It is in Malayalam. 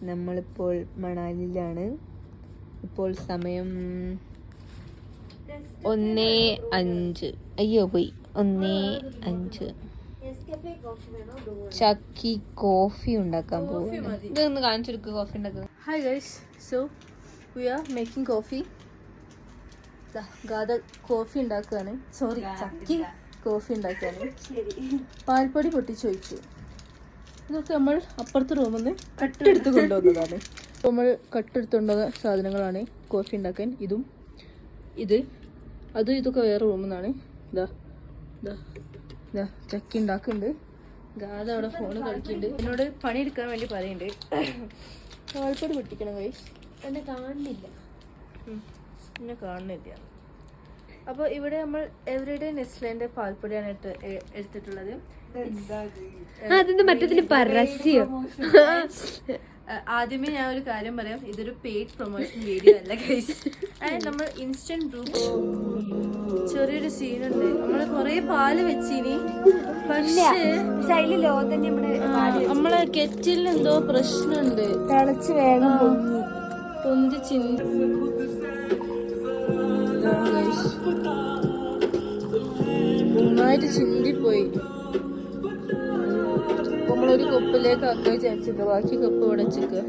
നമ്മളിപ്പോൾ മണാലിയിലാണ്. ഇപ്പോൾ സമയം 1:05. അയ്യോ പോയി 1:05. ചക്കി കോഫി ഉണ്ടാക്കാൻ പോകുന്നു. ഇതൊന്ന് കാണിച്ചെടുക്കുക കോഫി ഉണ്ടാക്കുക. Hi guys, so we are making coffee. Gatha coffee ഉണ്ടാക്കുകയാണ്. സോറി, ചക്കി കോഫി ഉണ്ടാക്കുകയാണ്. പാൽപ്പൊടി പൊട്ടിച്ചൊഴിച്ചു. ഇതൊക്കെ നമ്മൾ അപ്പുറത്തെ റൂമിൽ നിന്ന് കട്ടെടുത്ത് കൊണ്ടുവന്നതാണ്. നമ്മൾ കട്ടെടുത്തുകൊണ്ടുവന്ന സാധനങ്ങളാണ് കോഫി ഉണ്ടാക്കാൻ. ഇതൊക്കെ വേറെ റൂമിൽ നിന്നാണ്. ചക്കി ഉണ്ടാക്കുന്നുണ്ട്. ഗാഥ അവിടെ ഫോണ് കളിക്കുന്നുണ്ട്. എന്നോട് പണിയെടുക്കാൻ വേണ്ടി പറയുന്നുണ്ട്. പാൽപ്പൊടി പൊട്ടിക്കണം ഗൈസ്. എന്നെ കാണുന്നില്ല. അപ്പോൾ ഇവിടെ നമ്മൾ എവരിഡേ നെസ്ലേന്റെ പാൽപ്പൊടിയാണ് എടുത്തിട്ടുള്ളത്. ആദ്യമേ ഞാൻ ഒരു കാര്യം പറയാം, ഇതൊരു പെയ്ഡ് പ്രൊമോഷൻ വീഡിയോ അല്ല ഗൈസ്. നമ്മൾ ഇൻസ്റ്റന്റ് ബ്രൂ ചെറിയൊരു സീനുണ്ട്. നമ്മള് കൊറേ പാല് വെച്ചിനി, പക്ഷേ നമ്മളെ കെറ്റിലിന് എന്തോ പ്രശ്നമുണ്ട്. തിളച്ച് വേഗം പൊന്തി നന്നായിട്ട് ചിന്തിപ്പോയി. നമ്മളൊരു കപ്പിലേക്ക് ആക്കുക വിചാരിച്ചിട്ട് ബാക്കി കപ്പ് ഇവിടെ വെച്ചിട്ട്